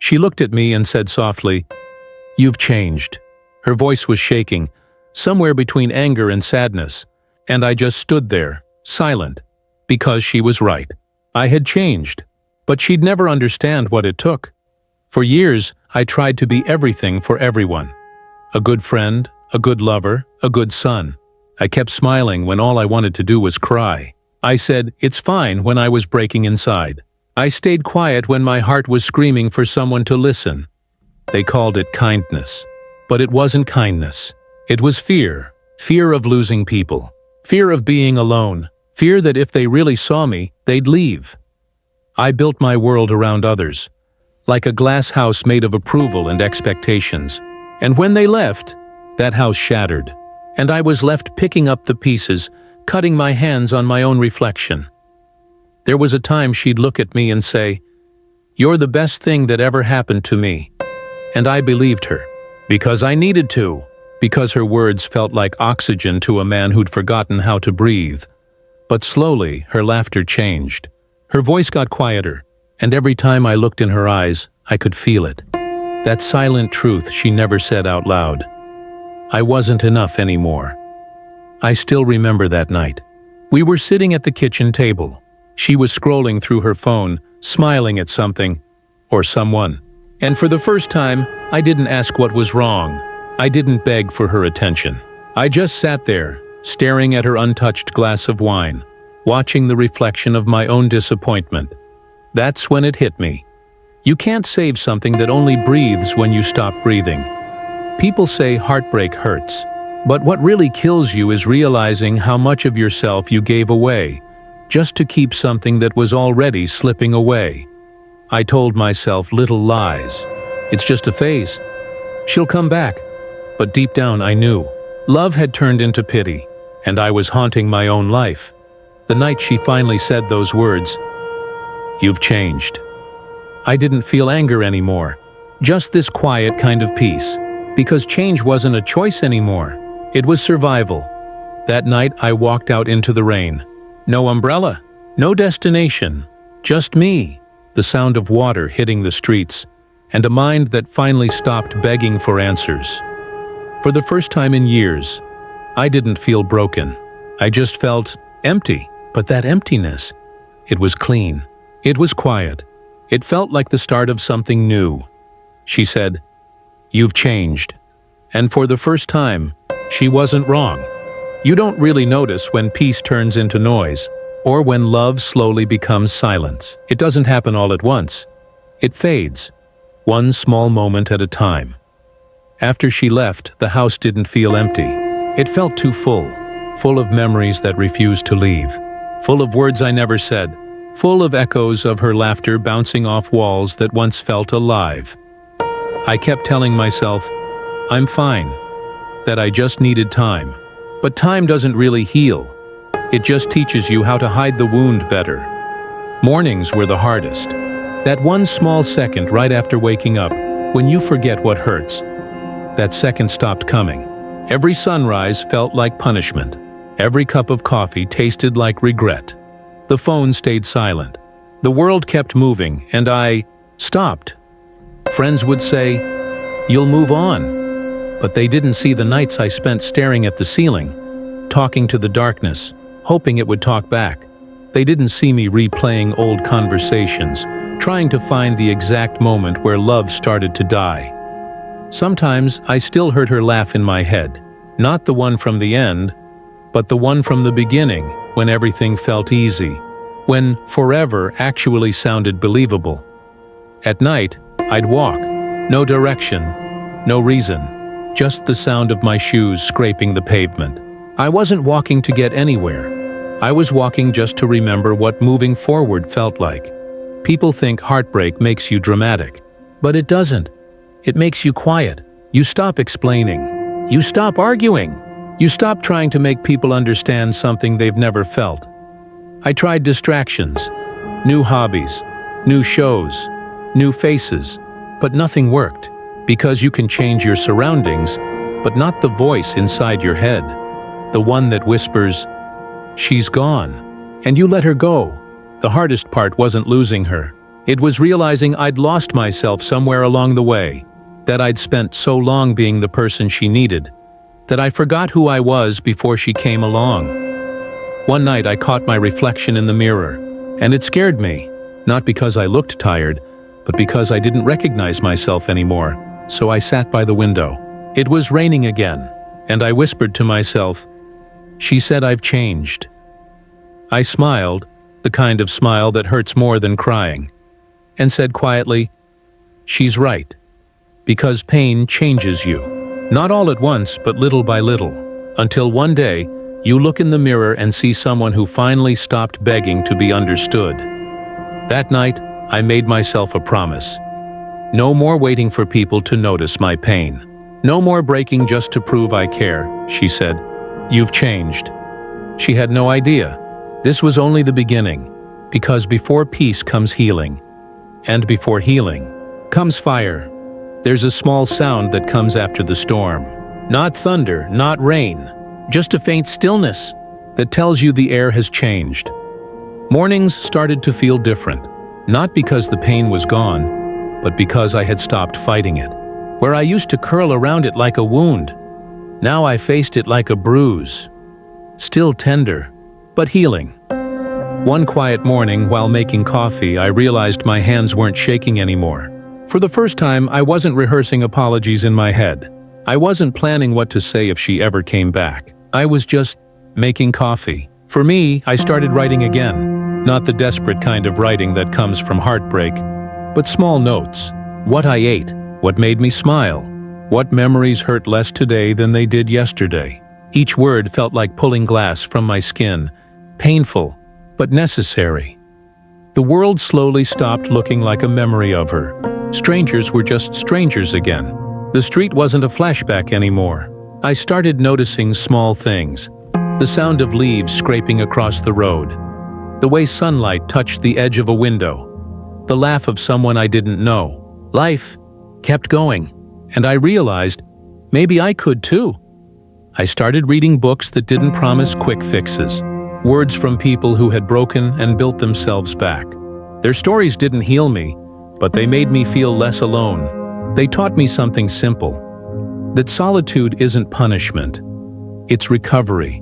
She looked at me and said softly, "You've changed." Her voice was shaking, somewhere between anger and sadness, and I just stood there, silent, because she was right. I had changed, but she'd never understand what it took. For years, I tried to be everything for everyone. A good friend, a good lover, a good son. I kept smiling when all I wanted to do was cry. I said, "It's fine," when I was breaking inside. I stayed quiet when my heart was screaming for someone to listen. They called it kindness. But it wasn't kindness. It was fear. Fear of losing people. Fear of being alone. Fear that if they really saw me, they'd leave. I built my world around others, like a glass house made of approval and expectations. And when they left, that house shattered, and I was left picking up the pieces, cutting my hands on my own reflection. There was a time she'd look at me and say, "You're the best thing that ever happened to me." And I believed her, because I needed to, because her words felt like oxygen to a man who'd forgotten how to breathe. But slowly, her laughter changed. Her voice got quieter, and every time I looked in her eyes, I could feel it. That silent truth she never said out loud. I wasn't enough anymore. I still remember that night. We were sitting at the kitchen table. She was scrolling through her phone, smiling at something, or someone. And for the first time, I didn't ask what was wrong. I didn't beg for her attention. I just sat there, staring at her untouched glass of wine, watching the reflection of my own disappointment. That's when it hit me. You can't save something that only breathes when you stop breathing. People say heartbreak hurts, but what really kills you is realizing how much of yourself you gave away, just to keep something that was already slipping away. I told myself little lies. It's just a phase. She'll come back. But deep down I knew. Love had turned into pity, and I was haunting my own life. The night she finally said those words, "You've changed." I didn't feel anger anymore, just this quiet kind of peace, because change wasn't a choice anymore. It was survival. That night I walked out into the rain. No umbrella, no destination, just me, the sound of water hitting the streets, and a mind that finally stopped begging for answers. For the first time in years, I didn't feel broken. I just felt empty. But that emptiness, it was clean. It was quiet. It felt like the start of something new. She said, "You've changed." And for the first time, she wasn't wrong. You don't really notice when peace turns into noise, or when love slowly becomes silence. It doesn't happen all at once. It fades, one small moment at a time. After she left, the house didn't feel empty. It felt too full of memories that refused to leave. Full of words I never said, full of echoes of her laughter bouncing off walls that once felt alive. I kept telling myself, I'm fine, that I just needed time. But time doesn't really heal. It just teaches you how to hide the wound better. Mornings were the hardest. That one small second right after waking up, when you forget what hurts. That second stopped coming. Every sunrise felt like punishment. Every cup of coffee tasted like regret. The phone stayed silent. The world kept moving, and I stopped. Friends would say, "You'll move on." But they didn't see the nights I spent staring at the ceiling, talking to the darkness, hoping it would talk back. They didn't see me replaying old conversations, trying to find the exact moment where love started to die. Sometimes I still heard her laugh in my head, not the one from the end, but the one from the beginning, when everything felt easy, when forever actually sounded believable. At night, I'd walk, no direction, no reason, just the sound of my shoes scraping the pavement. I wasn't walking to get anywhere. I was walking just to remember what moving forward felt like. People think heartbreak makes you dramatic, but it doesn't. It makes you quiet. You stop explaining. You stop arguing. You stop trying to make people understand something they've never felt. I tried distractions, new hobbies, new shows, new faces, but nothing worked, because you can change your surroundings, but not the voice inside your head, the one that whispers, "She's gone," and you let her go. The hardest part wasn't losing her. It was realizing I'd lost myself somewhere along the way, that I'd spent so long being the person she needed, that I forgot who I was before she came along. One night I caught my reflection in the mirror, and it scared me, not because I looked tired, but because I didn't recognize myself anymore, so I sat by the window. It was raining again, and I whispered to myself, "She said I've changed." I smiled, the kind of smile that hurts more than crying, and said quietly, "She's right. Because pain changes you. Not all at once, but little by little, until one day you look in the mirror and see someone who finally stopped begging to be understood." That night, I made myself a promise. No more waiting for people to notice my pain. No more breaking just to prove I care, she said. "You've changed." She had no idea. This was only the beginning, because before peace comes healing. And before healing comes fire. There's a small sound that comes after the storm. Not thunder, not rain, just a faint stillness that tells you the air has changed. Mornings started to feel different, not because the pain was gone, but because I had stopped fighting it. Where I used to curl around it like a wound, now I faced it like a bruise. Still tender, but healing. One quiet morning while making coffee, I realized my hands weren't shaking anymore. For the first time, I wasn't rehearsing apologies in my head. I wasn't planning what to say if she ever came back. I was just making coffee. For me, I started writing again. Not the desperate kind of writing that comes from heartbreak, but small notes. What I ate, what made me smile, what memories hurt less today than they did yesterday. Each word felt like pulling glass from my skin, painful, but necessary. The world slowly stopped looking like a memory of her. Strangers were just strangers again. The street wasn't a flashback anymore. I started noticing small things. The sound of leaves scraping across the road. The way sunlight touched the edge of a window. The laugh of someone I didn't know. Life kept going, and I realized maybe I could too. I started reading books that didn't promise quick fixes. Words from people who had broken and built themselves back. Their stories didn't heal me, but they made me feel less alone. They taught me something simple, that solitude isn't punishment, it's recovery.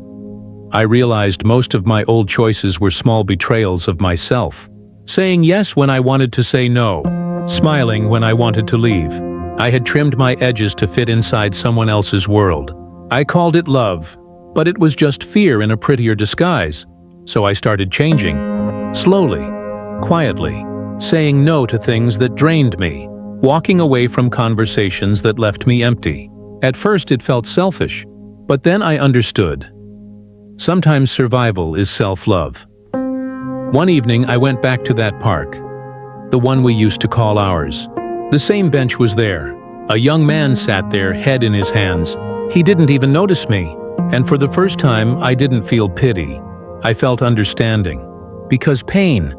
I realized most of my old choices were small betrayals of myself. Saying yes when I wanted to say no, smiling when I wanted to leave. I had trimmed my edges to fit inside someone else's world. I called it love, but it was just fear in a prettier disguise. So I started changing, slowly, quietly. Saying no to things that drained me, walking away from conversations that left me empty. At first it felt selfish, but then I understood. Sometimes survival is self-love. One evening I went back to that park, the one we used to call ours. The same bench was there. A young man sat there, head in his hands. He didn't even notice me, and for the first time I didn't feel pity. I felt understanding. Because pain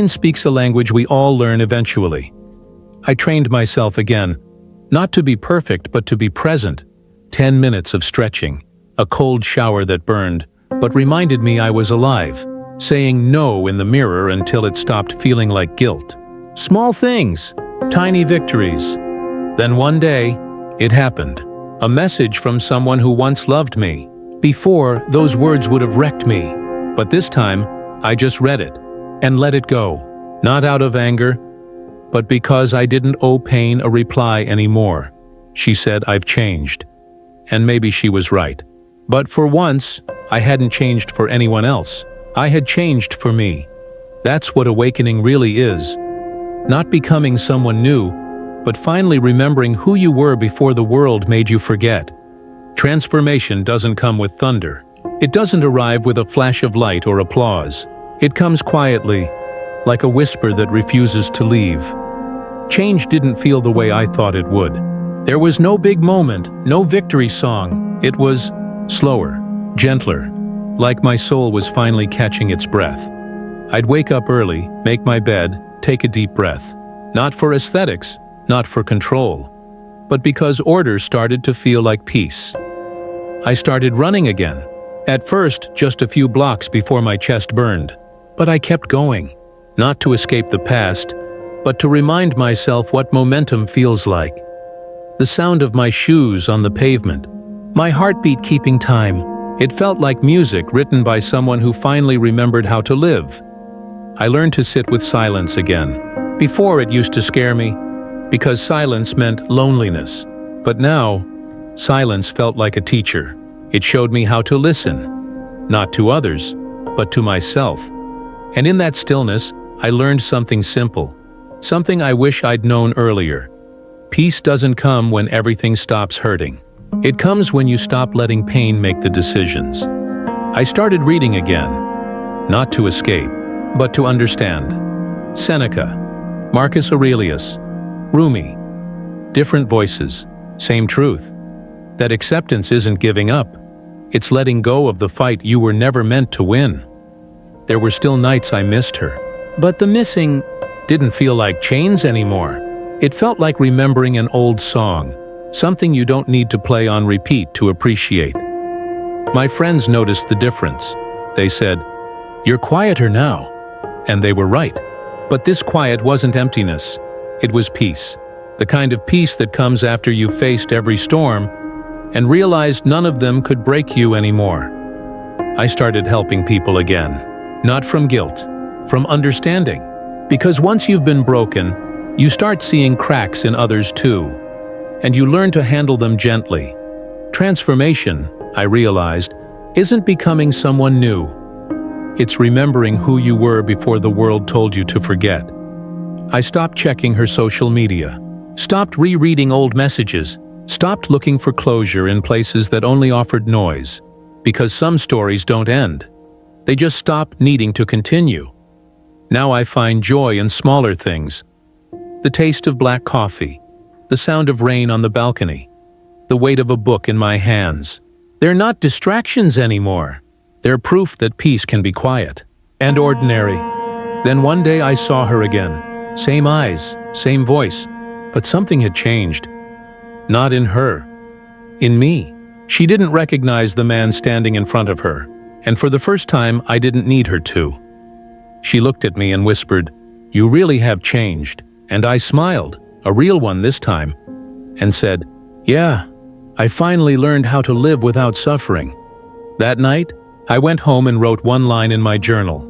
speaks a language we all learn eventually. I trained myself again, not to be perfect, but to be present. 10 minutes of stretching, a cold shower that burned, but reminded me I was alive. Saying no in the mirror until it stopped feeling like guilt. Small things, tiny victories. Then one day, it happened. A message from someone who once loved me. Before, those words would have wrecked me. But this time, I just read it. And let it go, not out of anger, but because I didn't owe pain a reply anymore. She said I've changed, and maybe she was right. But for once, I hadn't changed for anyone else. I had changed for me. That's what awakening really is. Not becoming someone new, but finally remembering who you were before the world made you forget. Transformation doesn't come with thunder. It doesn't arrive with a flash of light or applause. It comes quietly, like a whisper that refuses to leave. Change didn't feel the way I thought it would. There was no big moment, no victory song. It was slower, gentler, like my soul was finally catching its breath. I'd wake up early, make my bed, take a deep breath. Not for aesthetics, not for control, but because order started to feel like peace. I started running again. At first, just a few blocks before my chest burned. But I kept going, not to escape the past, but to remind myself what momentum feels like. The sound of my shoes on the pavement, my heartbeat keeping time. It felt like music written by someone who finally remembered how to live. I learned to sit with silence again. Before, it used to scare me, because silence meant loneliness. But now, silence felt like a teacher. It showed me how to listen, not to others, but to myself. And in that stillness, I learned something simple, something I wish I'd known earlier. Peace doesn't come when everything stops hurting. It comes when you stop letting pain make the decisions. I started reading again, not to escape, but to understand. Seneca, Marcus Aurelius, Rumi. Different voices, same truth. That acceptance isn't giving up. It's letting go of the fight you were never meant to win. There were still nights I missed her, but the missing didn't feel like chains anymore. It felt like remembering an old song, something you don't need to play on repeat to appreciate. My friends noticed the difference. They said, "You're quieter now." And they were right. But this quiet wasn't emptiness. It was peace. The kind of peace that comes after you've faced every storm and realized none of them could break you anymore. I started helping people again. Not from guilt, from understanding. Because once you've been broken, you start seeing cracks in others too, and you learn to handle them gently. Transformation, I realized, isn't becoming someone new. It's remembering who you were before the world told you to forget. I stopped checking her social media, stopped rereading old messages, stopped looking for closure in places that only offered noise, because some stories don't end. They just stop needing to continue. Now I find joy in smaller things. The taste of black coffee, the sound of rain on the balcony, the weight of a book in my hands. They're not distractions anymore. They're proof that peace can be quiet and ordinary. Then one day I saw her again. Same eyes, same voice, but something had changed. Not in her, in me. She didn't recognize the man standing in front of her, and for the first time I didn't need her to. She looked at me and whispered, "You really have changed." And I smiled, a real one this time, and said, "Yeah, I finally learned how to live without suffering." That night, I went home and wrote one line in my journal.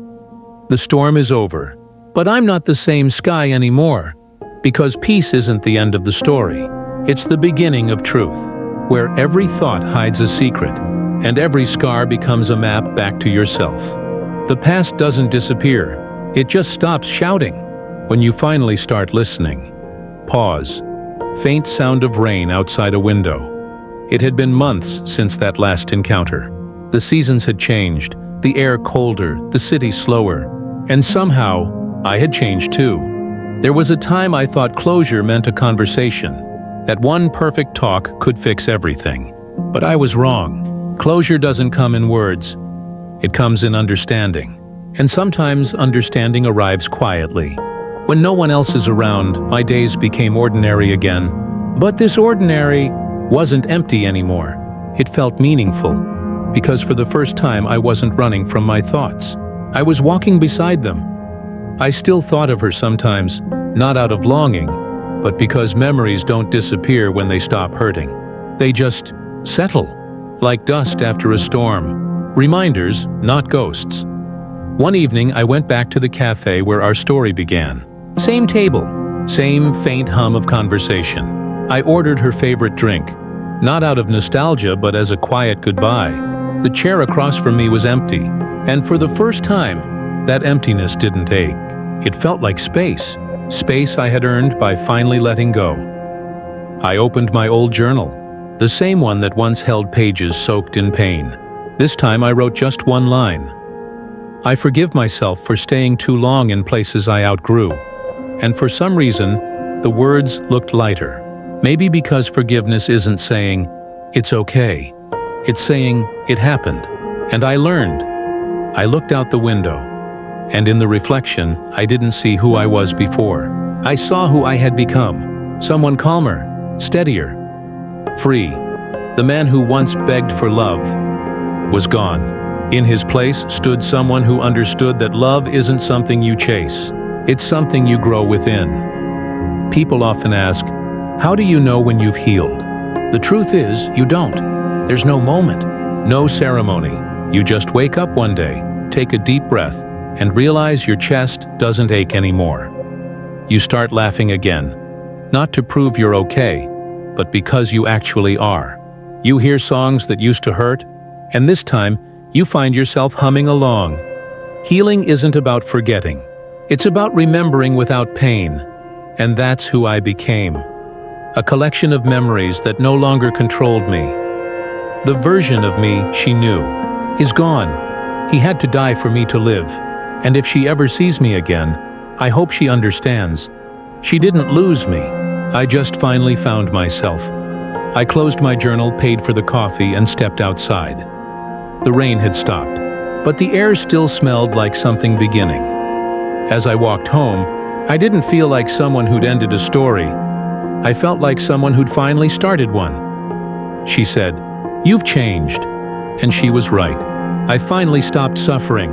The storm is over, but I'm not the same sky anymore, because peace isn't the end of the story. It's the beginning of truth, where every thought hides a secret, and every scar becomes a map back to yourself. The past doesn't disappear, it just stops shouting. When you finally start listening. Pause. Faint sound of rain outside a window. It had been months since that last encounter. The seasons had changed, the air colder, the city slower. And somehow, I had changed too. There was a time I thought closure meant a conversation, that one perfect talk could fix everything. But I was wrong. Closure doesn't come in words. It comes in understanding. And sometimes understanding arrives quietly. When no one else is around, my days became ordinary again. But this ordinary wasn't empty anymore. It felt meaningful, because for the first time I wasn't running from my thoughts. I was walking beside them. I still thought of her sometimes, not out of longing, but because memories don't disappear when they stop hurting. They just settle, like dust after a storm. Reminders, not ghosts. One evening I went back to the cafe where our story began. Same table, same faint hum of conversation. I ordered her favorite drink, not out of nostalgia but as a quiet goodbye. The chair across from me was empty, and for the first time, that emptiness didn't ache. It felt like space, space I had earned by finally letting go. I opened my old journal, the same one that once held pages soaked in pain. This time I wrote just one line. I forgive myself for staying too long in places I outgrew. And for some reason, the words looked lighter. Maybe because forgiveness isn't saying, "It's okay." It's saying, "It happened." And I learned. I looked out the window, and in the reflection, I didn't see who I was before. I saw who I had become. Someone calmer, steadier, free. The man who once begged for love was gone. In his place stood someone who understood that love isn't something you chase. It's something you grow within. People often ask, how do you know when you've healed? The truth is, you don't. There's no moment, no ceremony. You just wake up one day, take a deep breath, and realize your chest doesn't ache anymore. You start laughing again, not to prove you're okay, but because you actually are. You hear songs that used to hurt, and this time, you find yourself humming along. Healing isn't about forgetting. It's about remembering without pain. And that's who I became. A collection of memories that no longer controlled me. The version of me she knew is gone. He had to die for me to live. And if she ever sees me again, I hope she understands. She didn't lose me. I just finally found myself. I closed my journal, paid for the coffee, and stepped outside. The rain had stopped, but the air still smelled like something beginning. As I walked home, I didn't feel like someone who'd ended a story. I felt like someone who'd finally started one. She said, "You've changed." And she was right. I finally stopped suffering.